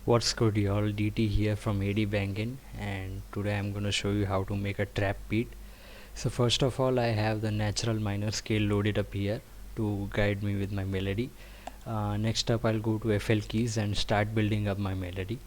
What's good y'all, DT here from AD Banking, and today I'm gonna show you how to make a trap beat. So first of all, I have the natural minor scale loaded up here to guide me with my melody. Next up, I'll go to FL keys and start building up my melody.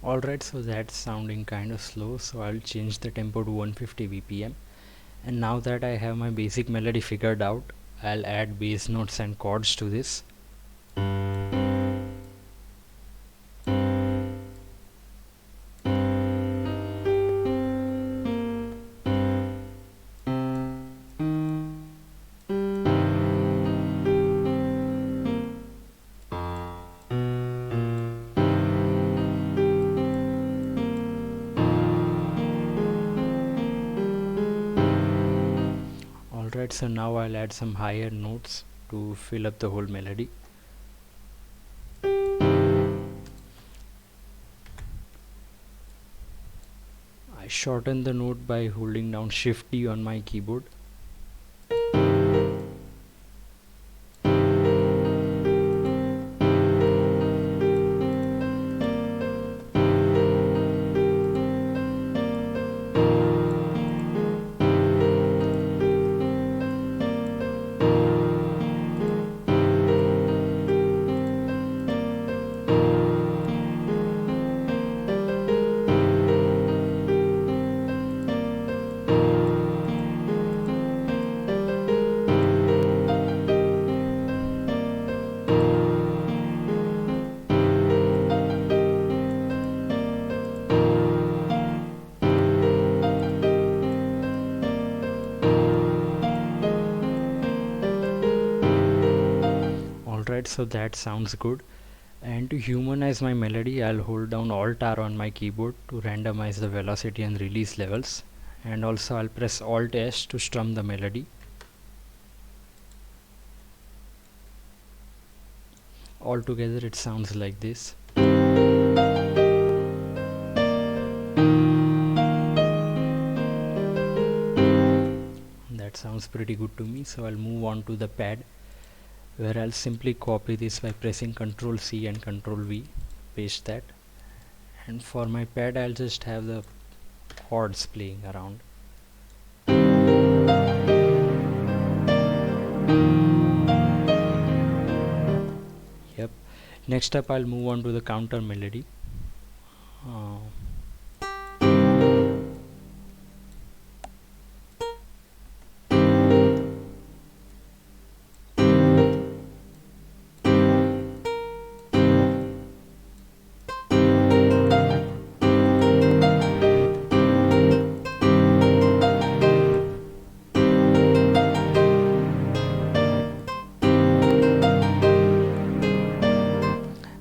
Alright, so that's sounding kind of slow, so I'll change the tempo to 150 BPM. And now that I have my basic melody figured out, I'll add bass notes and chords to this. Alright, so now I'll add some higher notes to fill up the whole melody. I shorten the note by holding down Shift D on my keyboard. Alright, so that sounds good. And to humanize my melody, I'll hold down Alt R on my keyboard to randomize the velocity and release levels. And also I'll press Alt S to strum the melody. Altogether it sounds like this. That sounds pretty good to me, so I'll move on to the pad, where I'll simply copy this by pressing Ctrl C and Ctrl V, paste that, and for my pad I'll just have the chords playing around. Yep. Next up I'll move on to the counter melody.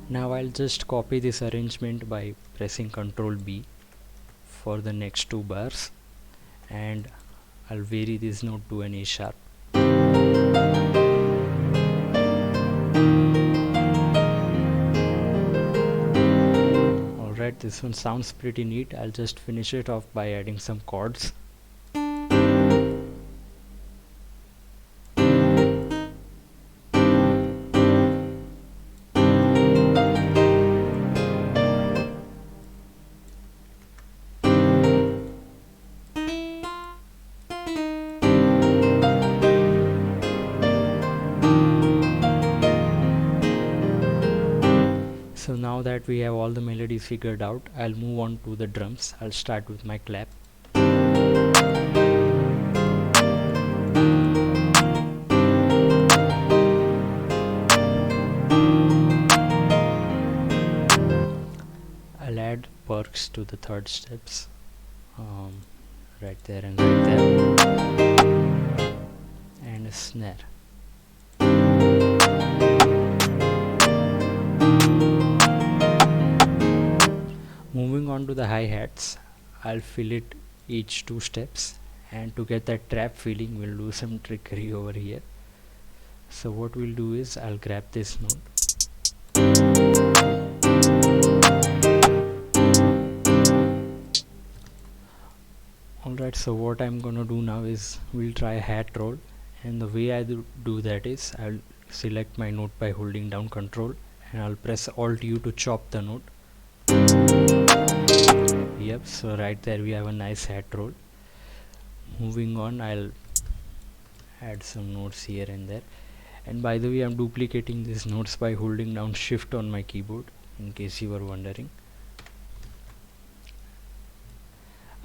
Now I'll just copy this arrangement by pressing Ctrl B for the next two bars, and I'll vary this note to an A sharp. Alright, this one sounds pretty neat. I'll just finish it off by adding some chords. So now that we have all the melodies figured out, I'll move on to the drums. I'll start with my clap. I'll add perks next to the third steps, right there and right there, and a snare. Moving on to the hi-hats, I'll fill it each 2 steps, and to get that trap feeling we'll do some trickery over here. So what we'll do is I'll grab this note, alright. So what I'm gonna do now is we'll try a hat roll, and the way I do that is I'll select my note by holding down Control, and I'll press Alt U to chop the note. Yep, so right there we have a nice hat roll. Moving on, I'll add some notes here and there, and by the way I'm duplicating these notes by holding down Shift on my keyboard, in case you were wondering.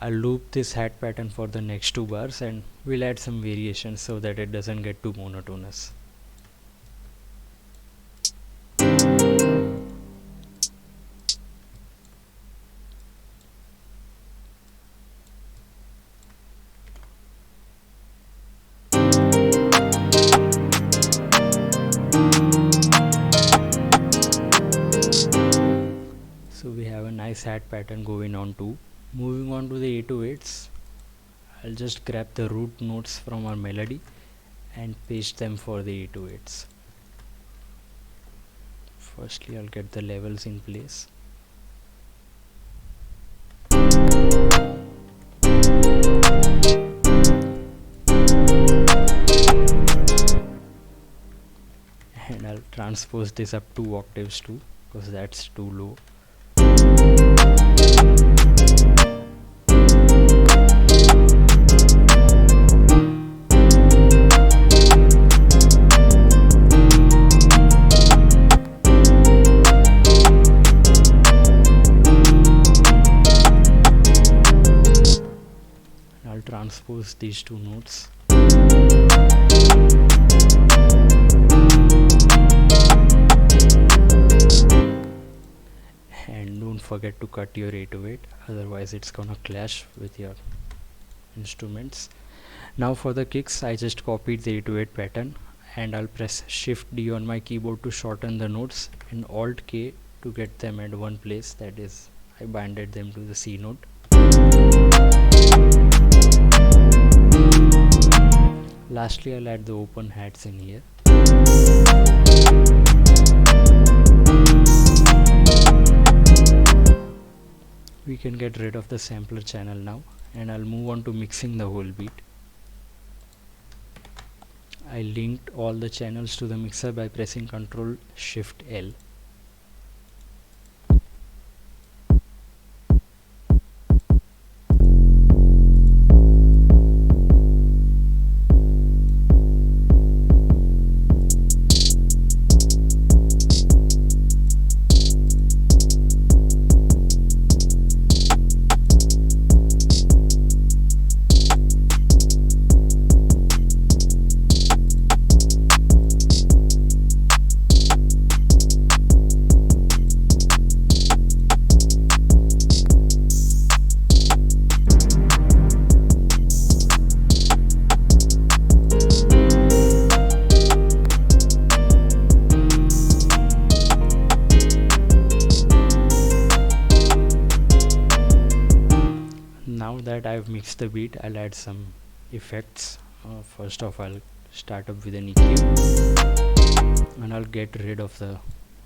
I'll loop this hat pattern for the next 2 bars, and we'll add some variations so that it doesn't get too monotonous. So we have a nice hat pattern going on too. Moving on to the 808s, I'll just grab the root notes from our melody and paste them for the 808s. Firstly, I'll get the levels in place. And I'll transpose this up 2 octaves too, because that's too low. I'll transpose these 2 notes. And don't forget to cut your 808, otherwise it's gonna clash with your instruments. Now for the kicks, I just copied the 808 pattern, and I'll press Shift D on my keyboard to shorten the notes, and Alt K to get them at one place, that is, I banded them to the C note. Lastly, I'll add the open hats in here. We can get rid of the sampler channel now, and I'll move on to mixing the whole beat. I linked all the channels to the mixer by pressing Ctrl Shift L. Now that I've mixed the beat, I'll add some effects. First off, I'll start up with an EQ, and I'll get rid of the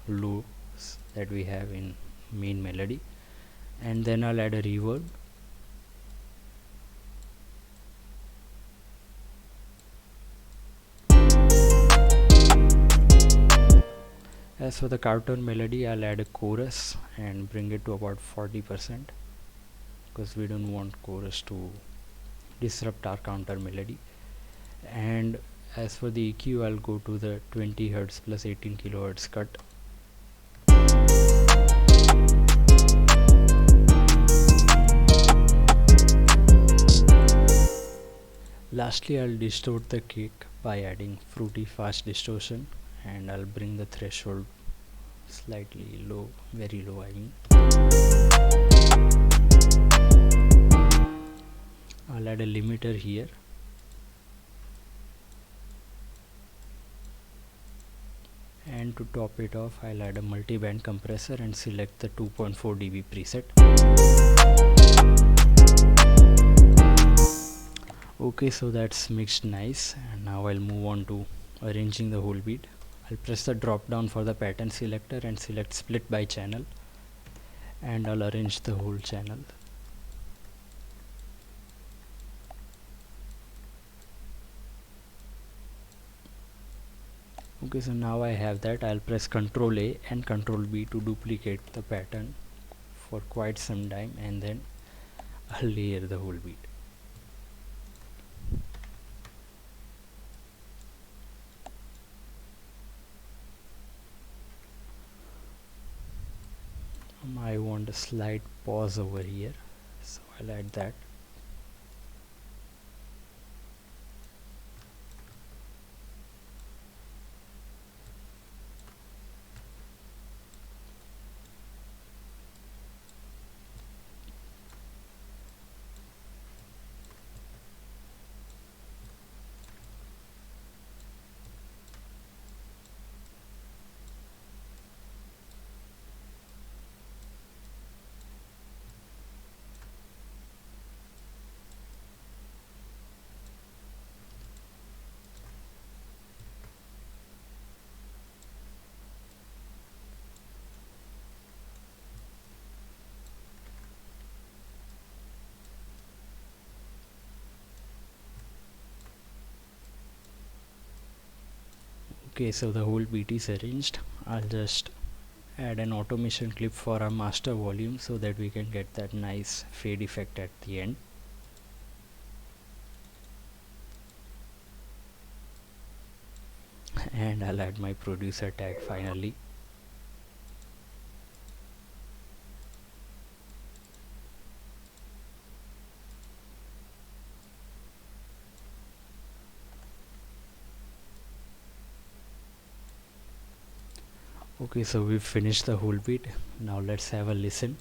lows that we have in main melody, and then I'll add a reverb. As for the cartoon melody, I'll add a chorus and bring it to about 40%, because we don't want chorus to disrupt our counter melody. And as for the EQ, I'll go to the 20 Hz plus 18 kHz cut. Lastly, I'll distort the kick by adding fruity fast distortion, and I'll bring the threshold slightly low, very low I mean. add a limiter here, and to top it off I'll add a multi-band compressor and select the 2.4 dB preset. Okay, so that's mixed nice, and now I'll move on to arranging the whole beat. I'll press the drop down for the pattern selector and select split by channel, and I'll arrange the whole channel. Okay, so now I have that. I'll press Ctrl A and Ctrl B to duplicate the pattern for quite some time, and then I'll layer the whole beat. I want a slight pause over here, so I'll add that. Okay, so the whole beat is arranged. I'll just add an automation clip for our master volume so that we can get that nice fade effect at the end. And I'll add my producer tag finally. Okay, so we've finished the whole beat. Now let's have a listen.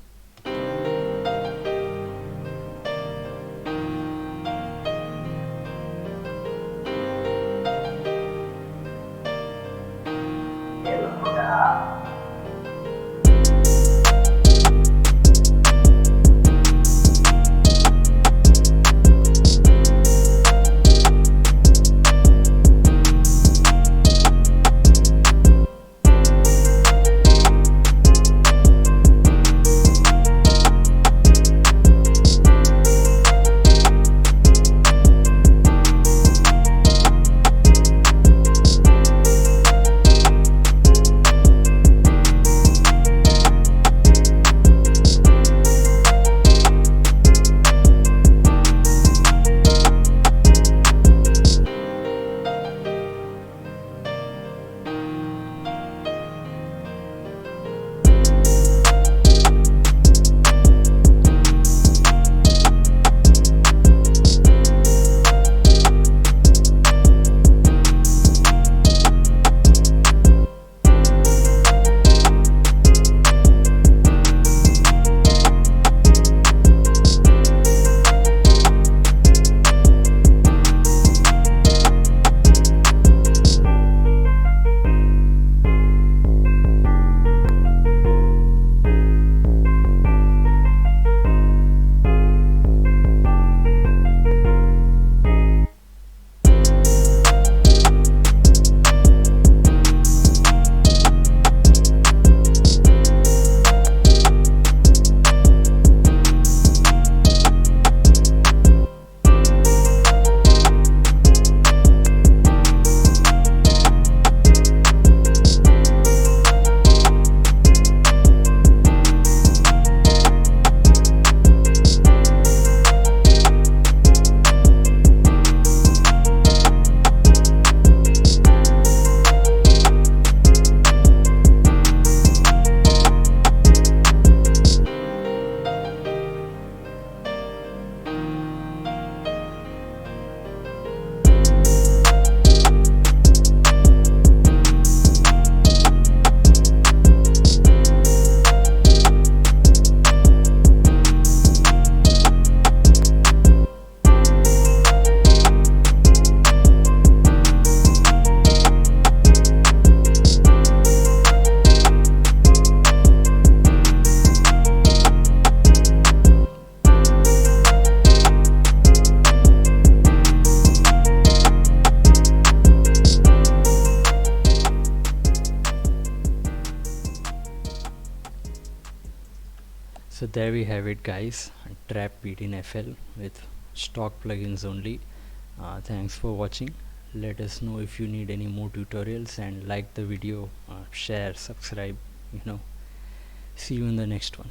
So there we have it guys, a trap beat in FL with stock plugins only. Thanks for watching. Let us know if you need any more tutorials, and like the video, share, subscribe, see you in the next one.